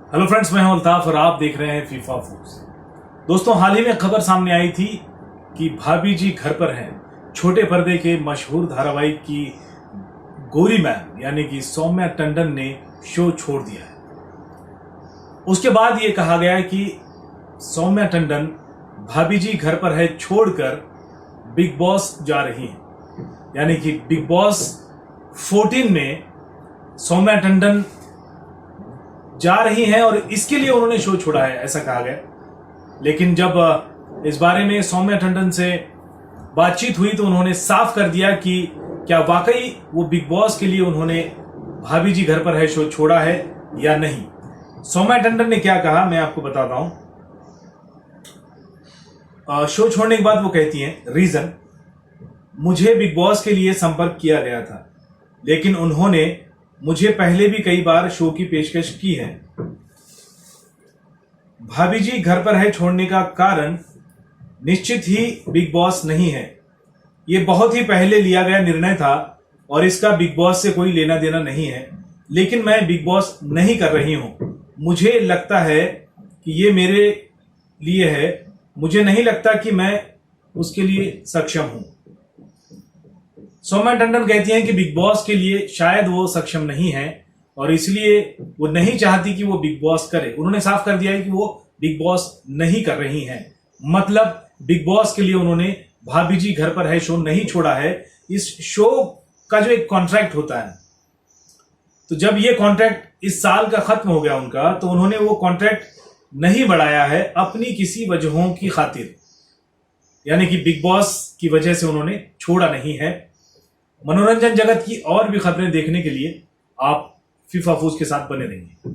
Hello friends, मैं हूं अल्ताफ और आप देख रहे हैं फीफा फूड्स। दोस्तों, हाल ही में खबर सामने आई थी कि भाभी जी घर पर हैं। छोटे पर्दे के मशहूर धारावाहिक की गोरी मैम यानी कि सौम्या टंडन ने शो छोड़ दिया है। उसके बाद ये कहा गया कि सौम्या टंडन भाभी जी घर पर है छोड़कर बिग बॉस जा रही हैं, यानी कि बिग बॉस 14 में सौम्या टंडन जा रही हैं और इसके लिए उन्होंने शो छोड़ा है, ऐसा कहा गया। लेकिन जब इस बारे में सौम्या टंडन से बातचीत हुई तो उन्होंने साफ कर दिया कि क्या वाकई वो बिग बॉस के लिए उन्होंने भाभी जी घर पर है शो छोड़ा है या नहीं। सौम्या टंडन ने क्या कहा मैं आपको बताता हूं। शो छोड़ने के बाद वो कहती हैं, रीजन, मुझे बिग बॉस के लिए संपर्क किया गया था, लेकिन उन्होंने मुझे पहले भी कई बार शो की पेशकश की है। भाभी जी घर पर है छोड़ने का कारण निश्चित ही बिग बॉस नहीं है। ये बहुत ही पहले लिया गया निर्णय था और इसका बिग बॉस से कोई लेना देना नहीं है, लेकिन मैं बिग बॉस नहीं कर रही हूं। मुझे लगता है कि ये मेरे लिए है, मुझे नहीं लगता कि मैं उसके लिए सक्षम हूं। सौम्या टंडन कहती हैं कि बिग बॉस के लिए शायद वो सक्षम नहीं है और इसलिए वो नहीं चाहती कि वो बिग बॉस करे। उन्होंने साफ कर दिया है कि वो बिग बॉस नहीं कर रही हैं। मतलब बिग बॉस के लिए उन्होंने भाभी जी घर पर है शो नहीं छोड़ा है। इस शो का जो एक कॉन्ट्रैक्ट होता है, तो जब ये कॉन्ट्रैक्ट इस साल का खत्म हो गया उनका, तो उन्होंने वो कॉन्ट्रैक्ट नहीं बढ़ाया है अपनी किसी वजहों की खातिर, यानी कि बिग बॉस की वजह से उन्होंने छोड़ा नहीं है। मनोरंजन जगत की और भी खबरें देखने के लिए आप फीफा फूड्स के साथ बने रहिए।